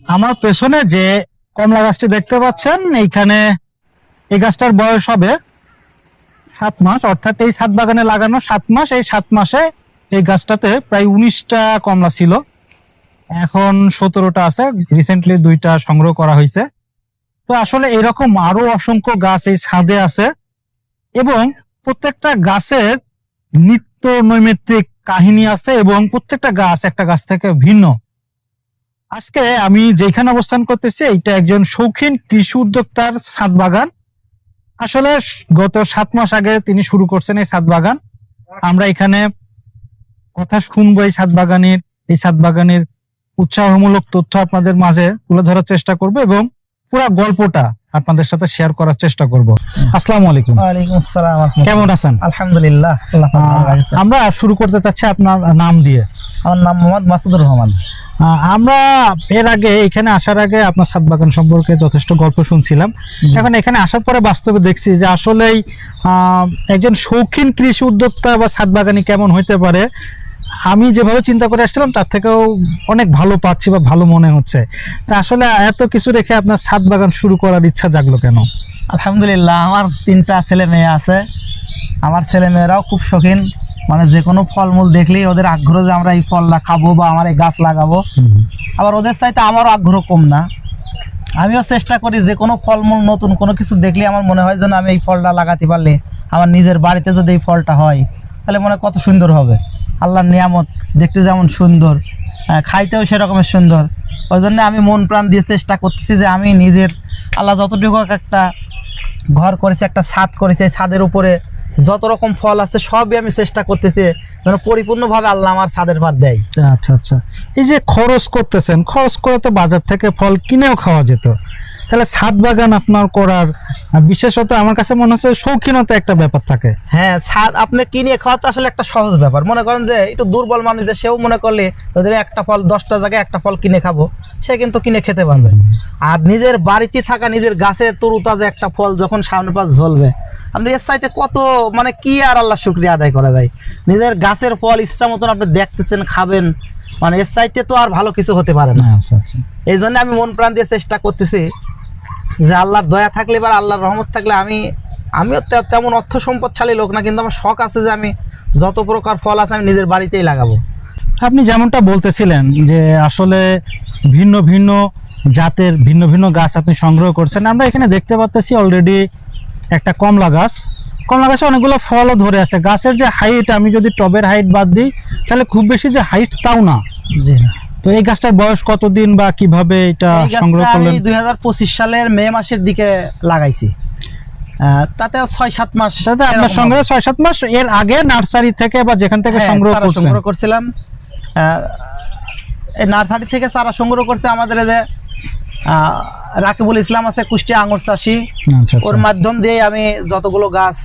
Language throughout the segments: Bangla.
আমার পেছনে যে কমলা গাছটি দেখতে পাচ্ছেন, এইখানে এই গাছটার বয়স হবে 7 মাস, অর্থাৎ এই ছাদ বাগানে লাগানো 7 মাস। এই 7 মাসে এই গাছটাতে প্রায় 19টা কমলা ছিল, এখন 17টা আছে। রিসেন্টলি 2টা সংগ্রহ করা হয়েছে। তো আসলে এরকম আরো অসংখ্য গাছ এই ছাদে আছে এবং প্রত্যেকটা গাছের নিত্য নৈমিত্তিক কাহিনী আছে এবং প্রত্যেকটা গাছ একটা গাছ থেকে ভিন্ন। আজকে আমি যেখানে অবস্থান করতেছি এইটা একজন শৌখিন কৃষি উদ্যোক্তার ছাদ বাগান। আসলে গত 7 মাস আগে তিনি শুরু করছেন এই ছাদ বাগান। আমরা এখানে কথা শুনবো এই ছাদ বাগানের উৎসাহমূলক তথ্য আপনাদের মাঝে তুলে ধরার চেষ্টা করব এবং পুরো গল্পটা আপনাদের সাথে শেয়ার করার চেষ্টা করব। আসসালামু আলাইকুম। ওয়ালাইকুম আসসালাম। কেমন আছেন? আলহামদুলিল্লাহ, আল্লাহ পাক ভালো রাখছে। আমরা শুরু করতে চাচ্ছি আপনার নাম দিয়ে। আমার নাম মোহাম্মদ মাসুদুর রহমান। আমরা এর আগে এখানে আসার আগে আপনার ছাদ বাগান সম্পর্কে যথেষ্ট গল্প শুনছিলাম। এখন এখানে আসার পরে বাস্তবে দেখছি যে আসলেই একজন শৌখিন কৃষি উদ্যোক্তা বা ছাদ বাগানি কেমন হইতে পারে, আমি যেভাবে চিন্তা করে আসছিলাম তার থেকেও অনেক ভালো পাচ্ছি বা ভালো মনে হচ্ছে। তা আসলে এত কিছু রেখে আপনার ছাদ বাগান শুরু করার ইচ্ছা জাগলো কেন? আলহামদুলিল্লাহ, আমার 3টা ছেলে মেয়ে আছে। আমার ছেলে মেয়েরাও খুব শৌখিন, মানে যে কোনো ফলমূল দেখলেই ওদের আগ্রহ যে আমরা এই ফলটা খাবো বা আমার এই গাছ লাগাবো। আবার ওদের চাইতে আমারও আগ্রহ কম না। আমিও চেষ্টা করি যে কোনো ফলমূল নতুন কোনো কিছু দেখলে আমার মনে হয় যেন আমি এই ফলটা লাগাতে পারলে আমার নিজের বাড়িতে যদি এই ফলটা হয় তাহলে মনে হয় কত সুন্দর হবে। আল্লাহর নিয়ামত দেখতে যেমন সুন্দর, খাইতেও সেরকমের সুন্দর। ওই জন্য আমি মন প্রাণ দিয়ে চেষ্টা করতেছি যে আমি নিজের আল্লাহ যতটুকু একটা ঘর করেছে, একটা ছাদ করেছে, এই ছাদের উপরে যত রকম ফল আছে সবই আমি চেষ্টা করতেছি যেন পরিপূর্ণভাবে আল্লাহ আমার ছাদের ভার দেয়। আচ্ছা আচ্ছা, এই যে খরচ করতেছেন, খরচ করে তো বাজার থেকে ফল কিনেও খাওয়া যেত, তাহলে ছাদ বাগান আপনার করার বিশেষত আমার কাছে মনে হচ্ছে শৌখিনতা একটা ব্যাপার থাকে। হ্যাঁ, ছাদ আপনি কিনে খাওয়া তো আসলে একটা সহজ ব্যাপার। মনে করেন যে একটু দুর্বল মানুষ, যে সেও মনে করলে যদি একটা ফল 10টা জায়গায় একটা ফল কিনে খাবো, সে কিন্তু কিনে খেতে পারবে। আর নিজের বাড়িতে থাকা নিজের গাছের তরুতাজা একটা ফল যখন সামনের পাশ ঝলবে, আপনি এর চাইতে কত মানে কি আর আল্লাহ শুকরিয়া আদায় করা যায়। নিজের গাছের ফল ইচ্ছা মতন আপনি দেখতেছেন, খাবেন, মানে এর চাইতে তো আর ভালো কিছু হতে পারে না। আচ্ছা আচ্ছা, এই জন্য আমি মন প্রাণ দিয়ে চেষ্টা করতেছি যে আল্লাহর দয়া থাকলে বা আল্লাহর রহমত থাকলে আমিও তেমন অর্থ সম্পদশালী লোক না, কিন্তু আমার শখ আছে যে আমি যত প্রকার ফল আছে আমি নিজের বাড়িতেই লাগাবো। আপনি যেমনটা বলতেছিলেন যে আসলে ভিন্ন ভিন্ন জাতের ভিন্ন ভিন্ন গাছ আপনি সংগ্রহ করছেন। আমরা এখানে দেখতে পাচ্ছি অলরেডি একটা কমলা গাছে অনেকগুলো ফলও ধরে আছে। গাছের যে হাইট, আমি যদি টবের হাইট বাদ দিই তাহলে খুব বেশি যে হাইট তাও না। জি না। তো এই গাছটার বয়স কতদিন বা কিভাবে এটা সংগ্রহ করলেন? আমি 2025 সালের মে মাসের দিকে লাগাইছি, তাতে 6-7 মাস। আপনার সঙ্গে 6-7 মাস এর আগে নার্সারি থেকে বা যেখান থেকে সংগ্রহ করছিলাম, এই নার্সারি থেকে চারা সংগ্রহ করছে আমাদের যে রাকিবুল ইসলাম আছে, কুষ্টিয়া আঙুর চাষি। ওর মাধ্যম দিয়ে আমি যতগুলো গাছ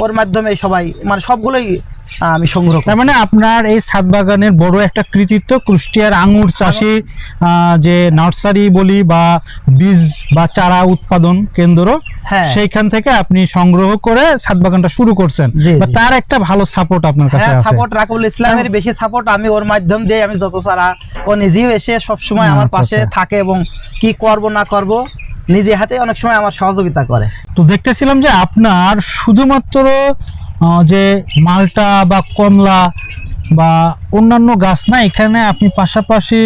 ওর মাধ্যমে সবাই মানে সবগুলোই আমি সংগ্রহ করি। তার মানে আপনার এই ছাদ বাগানের বড় একটা কৃতিত্ব কুষ্টিয়ার আঙুর চাষি যে নার্সারি বলি বা বীজ বা চারা উৎপাদন কেন্দ্র, সেইখান থেকে আপনি সংগ্রহ করে ছাদ বাগানটা শুরু করছেন। তার একটা ভালো সাপোর্ট আপনার কাছে আছে? সাপোর্ট রাকিবুল ইসলামের বেশি সাপোর্ট। আমি ওর মাধ্যম দিয়ে আমি যত চারা, ও নিজেও এসে সবসময় আমার পাশে থাকে এবং কি করব না করব নিজে হাতে অনেক সময় আমার সহযোগিতা করে। তো দেখতেছিলাম যে আপনার শুধুমাত্র যে মালটা বা কমলা বা অন্যান্য গাছ না, এখানে আপনি পাশাপাশি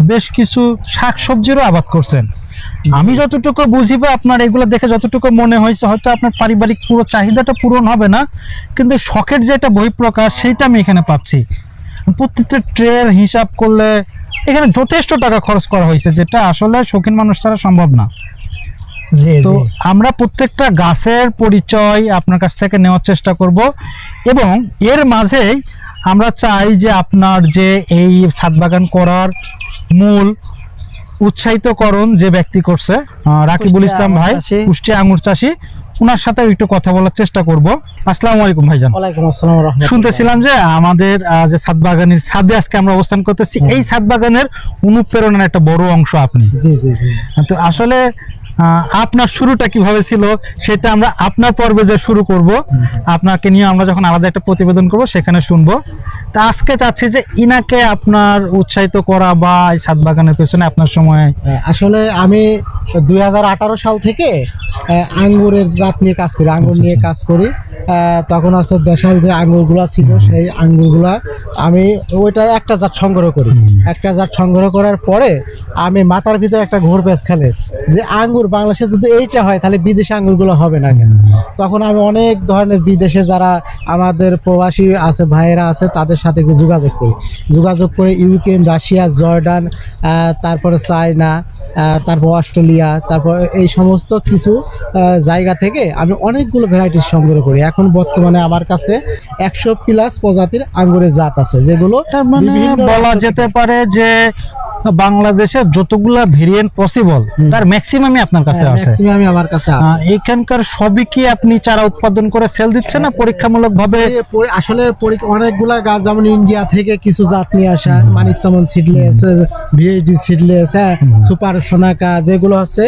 বেশ কিছু শাকসবজিরও আবাদ করছেন। আমি যতটুকু বুঝি বা আপনার এগুলো দেখে যতটুকু মনে হয়েছে, হয়তো আপনার পারিবারিক পুরো চাহিদাটা পূরণ হবে না, কিন্তু শখের যে একটা বহিঃপ্রকাশ সেইটা আমি এখানে পাচ্ছি। প্রত্যেকটা ট্রের হিসাব করলে এখানে যথেষ্ট টাকা খরচ করা হয়েছে, যেটা আসলে শৌখিন মানুষ ছাড়া সম্ভব না। তো আমরা প্রত্যেকটা গাছের পরিচয় আপনার কাছ থেকে নেওয়ার চেষ্টা করব এবং এর মাঝেই আমরা চাই যে আপনার যে এই ছাদ বাগান করার মূল উৎসাহিতকরণ যে ব্যক্তি করছে, রাকিবুল ইসলাম ভাই, কুষ্টিয়া আঙুর চাষি, ওনার সাথে একটু কথা বলার চেষ্টা করব। আসসালামু আলাইকুম ভাইজান। ওয়ালাইকুম আসসালাম ওয়া রাহমাতুল্লাহ। শুনতেছিলাম যে আমাদের যে ছাদ বাগানের ছাদে আজকে আমরা অবস্থান করতেছি, এই ছাদ বাগানের অনুপ্রেরণার একটা বড় অংশ আপনি। জি জি জি। তো আসলে আপনার শুরুটা কিভাবে ছিল সেটা আমরা আপনার পর্বে যে শুরু করব, আপনাকে নিয়ে আমরা যখন আলাদা একটা প্রতিবেদন করব সেখানে শুনবো। তা আজকে চাচ্ছি যে ইনাকে আপনার উৎসাহিত করা বা এই ছাদ বাগানের পেছনে আপনার সময়। আসলে আমি 2018 সাল থেকে আঙ্গুরের জাত নিয়ে কাজ করি, আঙ্গুর নিয়ে কাজ করি। তখন হচ্ছে দেশাল যে আঙ্গুরগুলা ছিল সেই আঙ্গুরগুলা আমি ওইটা একটা জাত সংগ্রহ করি। একটা জাত সংগ্রহ করার পরে আমি মাথার ভিতরে একটা ঘোর পেঁচ খেলে যে আঙ্গুর বাংলাদেশে যদি এইটা হয় তাহলে বিদেশি আঙ্গুরগুলো হবে না কেন। তখন আমি অনেক ধরনের বিদেশে যারা আমাদের প্রবাসী আছে ভাইয়েরা আছে তাদের সাথে যোগাযোগ করি। যোগাযোগ করে ইউক্রেন, রাশিয়া, জর্ডান, তারপরে চায়না, তারপর অস্ট্রেলিয়া, তারপর এই সমস্ত কিছু জায়গা থেকে আমি অনেকগুলো ভ্যারাইটিস সংগ্রহ করি। এখন বর্তমানে আমার কাছে 100+ প্রজাতির আঙ্গুরের জাত আছে, যেগুলো তার মানে বিভিন্ন বলা যেতে পারে যে বাংলাদেশের যতগুলা ভেরিয়েন্ট পসিবল তার ম্যাক্সিমামই আপনার কাছে আছে। ম্যাক্সিমামই আমার কাছে আছে। এখানকার সবই কি আপনি চারা উৎপাদন করে সেল দিচ্ছেন না পরীক্ষামূলক ভাবে? আসলে অনেকগুলা গাছ যেমন ইন্ডিয়া থেকে কিছু জাত নিয়ে আসা, মানিক চামন সিডলেস, ভিএইচডি সিডলেস, সুপার সোনাকা, যেগুলো হচ্ছে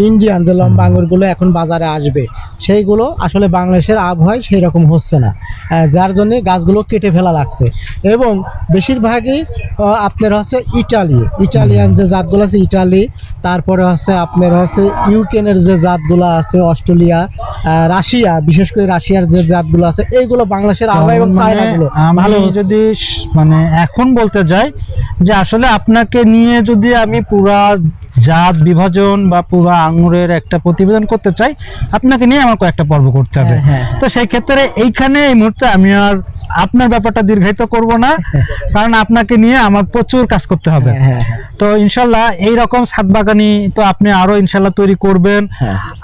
ইন্ডিয়ান যে লম্বা আঙুরগুলো এখন বাজারে আসবে, সেইগুলো আসলে বাংলাদেশের আবহাওয়ায় সেই রকম হচ্ছে না, যার জন্য গাছগুলো কেটে ফেলা লাগছে। এবং বেশিরভাগই আপনার হচ্ছে ইটালিয়ান যে জাতগুলো আছে ইটালি, তারপরে হচ্ছে আপনার হচ্ছে ইউক্রেনের যে জাতগুলো আছে, অস্ট্রেলিয়া, রাশিয়া, বিশেষ করে রাশিয়ার যে জাতগুলো আছে, এইগুলো বাংলাদেশের আবহাওয়া এবং চায়নাগুলো ভালো। যদি মানে এখন বলতে যাই যে আসলে আপনাকে নিয়ে যদি আমি পুরা জাত বিভাজন বা পুরা আঙুরের একটা প্রতিবেদন করতে চাই, আপনাকে নিয়ে আমার কয়েকটা পর্ব করতে হবে। তো সেই ক্ষেত্রে এইখানে এই মুহূর্তে আমি আর আপনার ব্যাপারটা দীর্ঘায়িত করব না, কারণ আপনাকে নিয়ে আমার প্রচুর কাজ করতে হবে। তো ইনশাল্লাহ এইরকম ছাদ বাগানি তো আপনি আরো ইনশাল্লাহ তৈরি করবেন,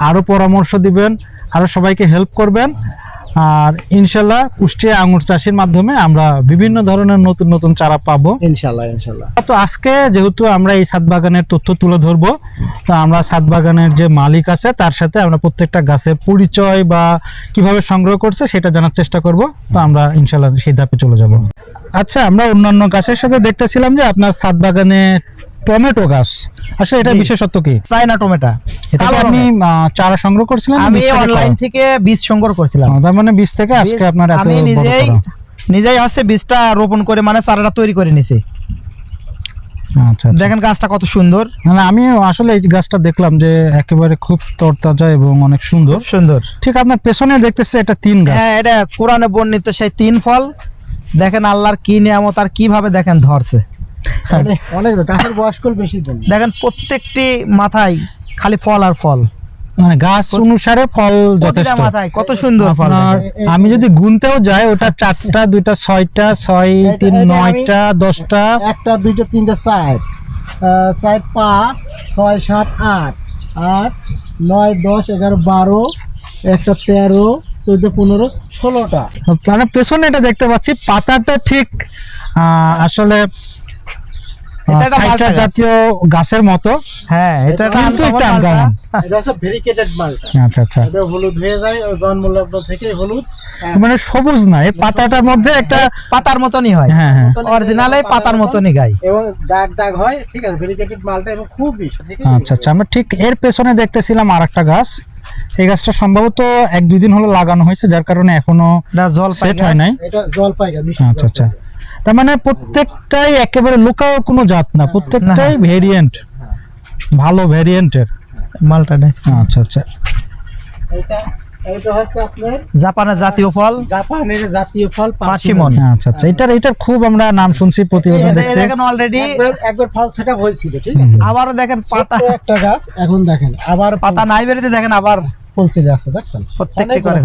আরো পরামর্শ দিবেন, আরো সবাইকে হেল্প করবেন। আর ইনশাল্লাহ কুষ্টিয়া আঙ্গুর চাষের মাধ্যমে আমরা বিভিন্ন ধরনের নতুন নতুন চারা পাবো ইনশাল্লাহ। তো আজকে যেহেতু আমরা এই ছাদ বাগানের তথ্য তুলে ধরবো, তো আমরা ছাদ বাগানের যে মালিক আছে তার সাথে আমরা প্রত্যেকটা গাছের পরিচয় বা কিভাবে সংগ্রহ করছে সেটা জানার চেষ্টা করব। তো আমরা ইনশাল্লাহ সেই ধাপে চলে যাব। আচ্ছা, আমরা অন্যান্য গাছের সাথে দেখতেছিলাম যে আপনার ছাদ বাগানে টমেটো গাছ, আসলে এটা বিশেষত্ব কি? China tomato. এটা কি আপনি চারা সংগ্রহ করছিলেন? আমি অনলাইন থেকে বীজ সংগ্রহ করছিলাম। তার মানে বীজ থেকে আজকে আপনার এত আমি বড় করা। নিজেই হচ্ছে বীজটা রোপণ করে মানে চারাটা তৈরি করে নিছি। আচ্ছা, দেখেন গাছটা কত সুন্দর। মানে আমি আসলে এই গাছটা দেখলাম যে একেবারে খুব তরতাজা এবং অনেক সুন্দর সুন্দর। ঠিক আপনার পেছনে দেখতেছি এটা 3 গাছ। হ্যাঁ, এটা কোরআনে বর্ণিত সেই 3 ফল। দেখেন আল্লাহর কি নিয়ামত আর কিভাবে দেখেন ধরছে। অনেক গাছের বয়স্কল বেশি দিন। দেখেন প্রত্যেকটি মাথায় খালি ফল আর ফল, মানে গাছ অনুসারে ফল যথেষ্ট। মাথায় কত সুন্দর ফল। আমি যদি গুনতেও যাই ওটা 4টা 2টা 6টা 6 3 9টা 10টা 1টা 2টা 3টা 4 4 5 6 7 8 8 9 10 11 12 একটা 13 14 15 16টা। মানে পেছনে এটা দেখতে পাচ্ছি পাতাটা ঠিক আসলে সাইট্রাস জাতীয় গাছের মতো। হ্যাঁ, এটা কিন্তু একটু আনকমন। এটা হচ্ছে ভেরিকেটেড মালটা। আচ্ছা আচ্ছা, এটা হলুদ হয়ে যায় জন্মলগ্ন থেকে হলুদ, মানে সবুজ না, এই পাতাটার মধ্যে একটা পাতার মতনই হয়। হ্যাঁ হ্যাঁ, অরিজিনালে পাতার মতনই গায় এবং দাগ দাগ হয়। ঠিক আছে, ভেরিকেটেড মালটা এবং খুব বেশি। আচ্ছা আচ্ছা। আমরা ঠিক এর পেছনে দেখতেছিলাম আরেকটা গাছ। এই গাছটা সম্ভবত 1-2 দিন হলো লাগানো হয়েছে, যার কারণে এখনো জল সেট হয় নাই। এটা জলপাই গাছ। আচ্ছা আচ্ছা, তার মানে প্রত্যেকটাই একেবারে লোকাল কোনো জাত না, প্রত্যেকটাই ভেরিয়েন্ট, ভালো ভেরিয়েন্টের মালটা। আচ্ছা আচ্ছা, এটা হচ্ছে আপনার জাপানের জাতীয় ফল, জাপানের জাতীয় ফল পার্সিমন। আচ্ছা আচ্ছা, এটার খুব আমরা নাম শুনছি, প্রতিবেদন দেখছি। দেখেন অলরেডি একবার ফল সেটআপ হয়েছিল। ঠিক আছে, আবারও দেখেন পাতা, একটা গাছ এখন দেখেন আবার পাতা নাই বেরোতে, দেখেন আবার ফুল চলে আসছে। দেখছেন প্রত্যেকটি করে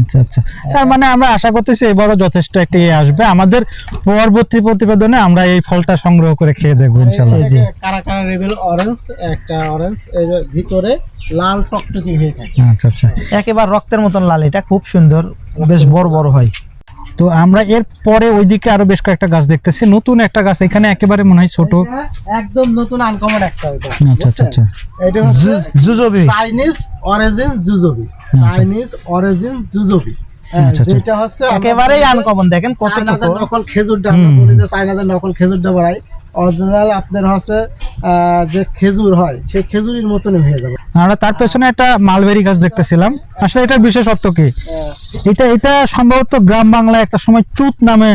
আচ্ছা আচ্ছা, তার মানে আমরা আশা করতেছি এবারও যথেষ্ট একটা আসবে। আমাদের পরবর্তী প্রতিবেদনে আমরা এই ফলটা সংগ্রহ করে খেয়ে দেখবো ইনশাআল্লাহ। কারা কারা রেবেল অরেঞ্জ, একটা অরেঞ্জ এর ভিতরে লাল টকটকি হয়ে থাকে। আচ্ছা আচ্ছা, একেবারে রক্তের মতন লাল, এটা খুব সুন্দর, বেশ বড় বড় হয়। তো আমরা এর পরে ওইদিকে আরো বেশ কয়েকটা গাছ দেখতেছি, নতুন একটা গাছ এখানে একেবারে মনে হয় ছোট, একদম নতুন আনকমন একটা। আচ্ছা আচ্ছা আচ্ছা, এটা হচ্ছে jujube, Chinese origin jujube. Chinese origin jujube, আচ্ছা, আচ্ছা। যেটা হচ্ছে একেবারেই আনকমন, দেখেন কত চায়নাদের নকল খেজুরটা আমরা বলি যে চায়নাদের নকল খেজুরটা বাড়াই, অরিজিনাল আপনার হচ্ছে যে খেজুর হয় সেই খেজুরের মতনই হয়ে যাবে। আমরা তার পেছনে একটা মালবেরি গাছ দেখতেছিলাম, আসলে এটার বিশেষত্ব কি? এটা সম্ভবত গ্রাম বাংলায় একটা সময় তুত নামে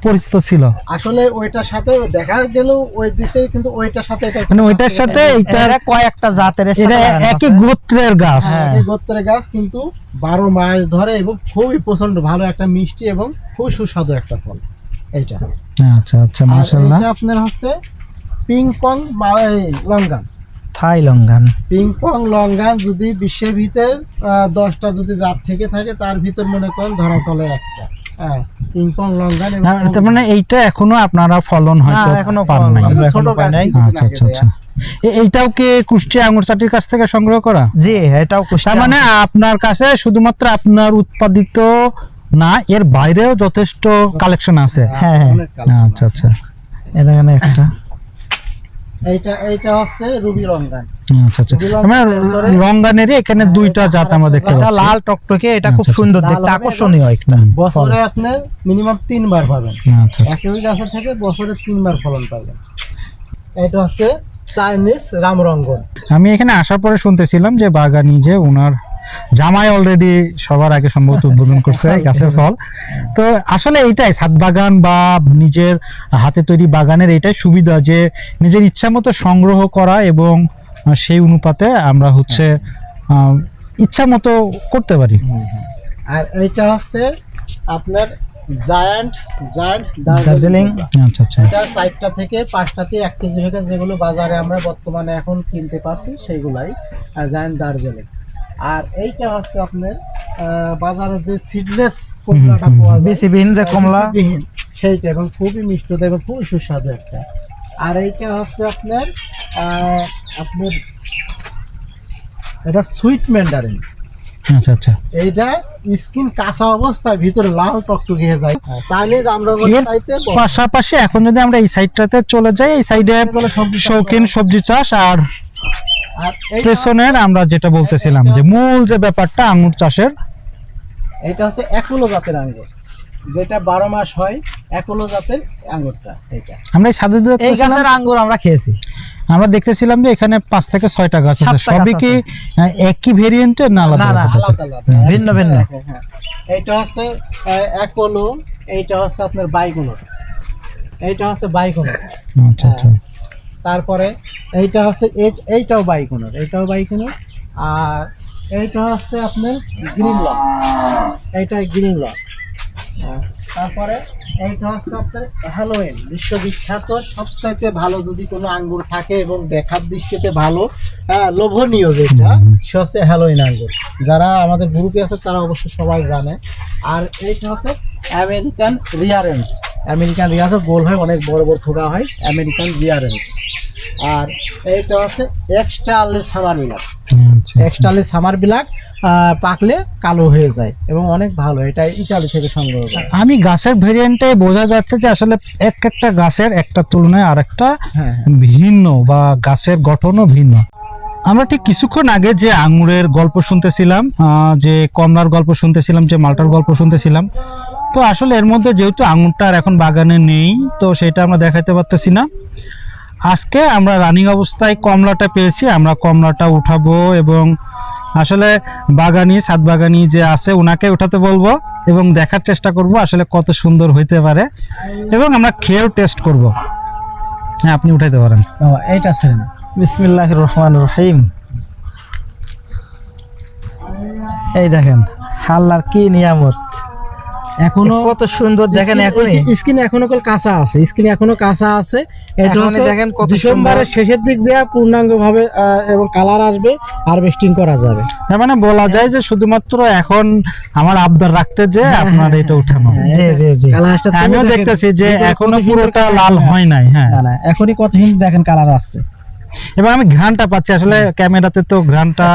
পরিচিত ছিল, আসলে ওইটার সাথে দেখা গেল ওই দিকে, কিন্তু ওইটার সাথে এটা মানে ওইটার সাথে এইটার এরা কয়েকটা জাতের এর এটা সাথে লাগানো একই আছে। গোত্রের গাছ। হ্যাঁ। এই গোত্রের গাছ, কিন্তু 12 মাস ধরে এবং খুবই প্রচন্ড ভালো একটা মিষ্টি এবং খুব সুস্বাদু একটা ফল এইটা। আচ্ছা আচ্ছা, আর মাশাআল্লাহ। এইটা আপনার হচ্ছে ping pong longan. Thai longan. Ping pong longan যদি বিশ্বের ভিতর 10টা যদি জাত থেকে থাকে তার ভিতর মনে করেন ধরা চলে একটা। হ্যাঁ, পিং পং লঙ্গান এবং না, তার মানে এইটা এখনো আপনারা ফলন হয়তো না, এখনো পান নাই। আমরা ছোট এখনো পাই গাছ নাই। কিছুদিন আচ্ছা আগে আচ্ছা আচ্ছা। এইটাও কি কুষ্টিয়া আঙুর চাটির কাছ থেকে সংগ্রহ করা? জি, এটাও তার কুষ্টিয়া। মানে আপনার কাছে শুধুমাত্র আপনার উৎপাদিত না, এর বাইরেও যথেষ্ট কালেকশন আছে। হ্যাঁ, হ্যাঁ। অনেক কালার আচ্ছা আচ্ছা এই দেখেন একটা। এইটা হচ্ছে রুবি লঙ্গান। আচ্ছা আচ্ছা। আমরা রঙ্গানেরই এখানে দুইটা জাত আমরা দেখতে এটা পাচ্ছি। লাল টকটকে, এটা খুব আচ্ছা, সুন্দর লাল দেখতে, হবে আকর্ষণীয় একটা হুম। বছরে আপনার মিনিমাম 3 বার পাবেন, আচ্ছা একই গাছের থেকে বছরে 3 বার ফলন পাবেন। এটা হচ্ছে চাইনিজ রামরঙ্গন। আমি এখানে আসার পরে শুনতেছিলাম যে বাগানি যে ওনার জামাই অলরেডি সবার আগে সম্ভবত উদ্বোধন করছে এই গাছের ফল। তো আসলে এইটাই ছাদ বাগান বা নিজের হাতে তৈরি বাগানের এইটাই সুবিধা, যে নিজের ইচ্ছা মতো সংগ্রহ করা এবং সেই অনুপাতে আমরা হচ্ছে ইচ্ছা মতো করতে পারি। আর এইটা হচ্ছে আপনার জায়ান্ট দার্জিলিং। আচ্ছা আচ্ছা। এটা 4টা থেকে 5টাতে 1 কেজি থেকে যেগুলো বাজারে আমরা বর্তমানে এখন কিনতে পাচ্ছি সেইগুলাই জায়ান্ট দার্জিলিং। আর এইটা হচ্ছে আপনার বাজারে যে সিডলেস কমলাটা পাওয়া যায়, বিসিবিহীন যে কমলা, বিসিবিহীন, সেইটা এবং খুবই মিষ্টি এবং খুবই সুস্বাদু একটা। আর এইটা হচ্ছে আপনার আপনার এটা সুইট ম্যান্ডারিন। আচ্ছা আচ্ছা। এইটা স্কিন কাঁচা অবস্থায় ভিতরে লাল টকটকে হয়ে যায়। চাইনিজ আমরা এর পাশাপাশি এখন যদি আমরা এই সাইডটাতে চলে যাই, এই সাইডে শৌখিন সবজি চাষ, আর পেছনের আমরা যেটা বলতেছিলাম যে মূল যে ব্যাপারটা আঙুর চাষের, এটা হচ্ছে একুলো জাতের আঙ্গুর, যেটা 12 মাস হয়, একুলো জাতের আঙ্গুরটা। এটা আমরা এই সাদে এই গাছের আঙ্গুর আমরা খেয়েছি। আমরা দেখতেছিলাম যে এখানে 5 থেকে 6টা গাছ আছে, 7টা গাছ সবই কি একই ভেরিয়েন্টের না আলাদা না, না, আলাদা? আলাদা আলাদা, ভিন্ন ভিন্ন। হ্যাঁ, এইটা হচ্ছে একুলো, এইটা হচ্ছে আপনার বাইগুলো, এইটা হচ্ছে বাইগুলো। আচ্ছা আচ্ছা। তারপরে এইটা হচ্ছে এইটাও বাইকুনোর, এইটাও বাইকুনোর। আর এইটা হচ্ছে আপনার গ্রিন লক, এইটা গ্রিন লক। তারপরে এইটা হচ্ছে আপনার হ্যালোইন, বিশ্ববিখ্যাত সবচাইতে ভালো যদি কোনো আঙ্গুর থাকে এবং দেখার দৃষ্টিতে ভালো, লোভনীয় যেটা, সে হচ্ছে হ্যালোইন আঙ্গুর। যারা আমাদের গ্রুপে আছে তারা অবশ্য সবাই জানে। আর এইটা হচ্ছে আমেরিকান রিয়ারেন্স। আমেরিকান রিয়ারেন্স গোল হয়, অনেক বড় বড় থোকা হয়, আমেরিকান রিয়ারেন্স। আর এইটা হচ্ছে এক্সট্রা আর্লি সামার বিলাক। আচ্ছা। এক্সট্রা আর্লি সামার বিলাক পাকলে কালো হয়ে যায় এবং অনেক ভালো, এটা ইতালি থেকে সংগ্রহ করা। আমি গাছের ভেরিয়েন্টে বোঝা যাচ্ছে যে আসলে একটা গাছের একটা তুলনায় আরেকটা হ্যাঁ, ভিন্ন, বা গাছের গঠনও ভিন্ন। আমরা ঠিক কিছুক্ষণ আগে যে আঙুরের গল্প শুনতেছিলাম, যে কমলার গল্প শুনতেছিলাম, যে মালটার গল্প শুনতেছিলাম, তো আসলে এর মধ্যে যেহেতু আঙুরটা আর এখন বাগানে নেই, তো সেটা আমরা দেখাতে পারতেছি না। আজকে আমরা রানিং অবস্থায় কমলাটা পেয়েছি, আমরা কমলাটা উঠাবো এবং আসলে বাগানি, ছাদ বাগানি যে আছে ওনাকে উঠাতে বলবো এবং দেখার চেষ্টা করব আসলে কত সুন্দর হইতে পারে, এবং আমরা খেয়েও টেস্ট করব। হ্যাঁ, আপনি উঠাইতে পারেন। এইটা আছে না। বিসমিল্লাহির রহমানির রহিম। এই দেখেন আল্লাহর কি নিয়ামত, এখনো কত সুন্দর দেখেন। এখনই স্কিন এখনো কাঁচা আছে, স্কিন এখনো কাঁচা আছে। এটা এখনই হচ্ছে দেখেন কত ডিসেম্বরের শেষের দিক যে পূর্ণাঙ্গ ভাবে এবং কালার আসবে, হারভেস্টিং করা যাবে। তার মানে বলা যায় যে শুধুমাত্র এখন আমার আবদার রাখতে যে আপনার এটা উঠানো। জি জি জি। কালারটা আমিও দেখতেছি যে এখনো পুরোটা লাল হয় নাই। হ্যাঁ, না না, এখনই কত হিন্দ দেখেন কালার আসছে। এবং আমি ঘ্রাণটা পাচ্ছি, আসলে ক্যামেরাতে তো ঘ্রাণটা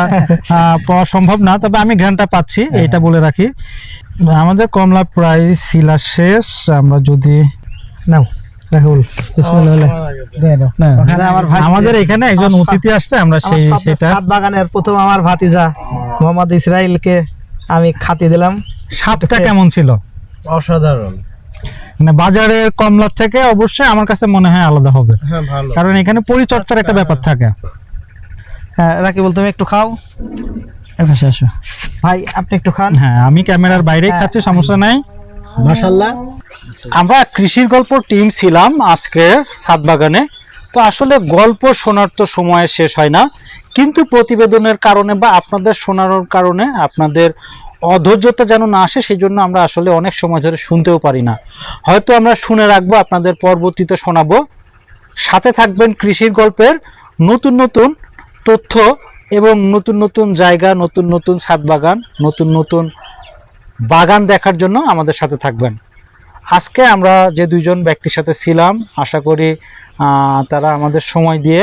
পাওয়া সম্ভব না, তবে আমি ঘ্রাণটা পাচ্ছি, এটা বলে রাখি। আমাদের কমলা প্রায় শিলা শেষ। আমরা যদি নাও রাহুল, বিসমিল্লাহ। না, আমার ভাই, আমাদের এখানে একজন অতিথি আসছে, আমরা সেই সেটা ছাদ বাগানের প্রথম আমার ভাতিজা মোহাম্মদ ইসরাইলকে আমি খাতি দিলাম। স্বাদটা কেমন ছিল? অসাধারণ। মানে বাজারের কমলার থেকে অবশ্যই আমার কাছে মনে হয় আলাদা হবে, হ্যাঁ ভালো। কারণ এখানে পরিচর্যার একটা ব্যাপার থাকে। হ্যাঁ রাকিবুল, তুমি একটু খাও। এপাশে আসো ভাই, আপনি একটু খান। হ্যাঁ, আমি ক্যামেরার বাইরেই খাচ্ছি, সমস্যা নাই। মাশাআল্লাহ। আমরা কৃষির গল্প টিম ছিলাম আজকে ছাদ বাগানে। তো আসলে গল্প শোনার তো সময় শেষ হয় না, কিন্তু প্রতিবেদনের কারণে বা আপনাদের শোনানোর কারণে আপনাদের অধৈর্যতা যেন না আসে, সেই জন্য আমরা আসলে অনেক সময় ধরে শুনতেও পারি না। হয়তো আমরা শুনে রাখবো, আপনাদের পরবর্তীতে শোনাবো। সাথে থাকবেন কৃষির গল্পের নতুন নতুন তথ্য এবং নতুন নতুন জায়গা, নতুন নতুন ছাদ বাগান, নতুন নতুন বাগান দেখার জন্য আমাদের সাথে থাকবেন। আজকে আমরা যে দুইজন ব্যক্তির সাথে ছিলাম, আশা করি তারা আমাদের সময় দিয়ে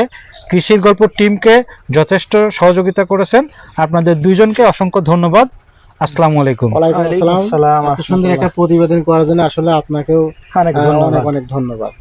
কৃষির গল্প টিমকে যথেষ্ট সহযোগিতা করেছেন। আপনাদের দুইজনকে অসংখ্য ধন্যবাদ। আসসালামু আলাইকুম। ওয়ালাইকুম আসসালাম। আসসালাম। এত সুন্দর একটা প্রতিবেদন করার জন্য আসলে আপনাকেও অনেক ধন্যবাদ। অনেক ধন্যবাদ।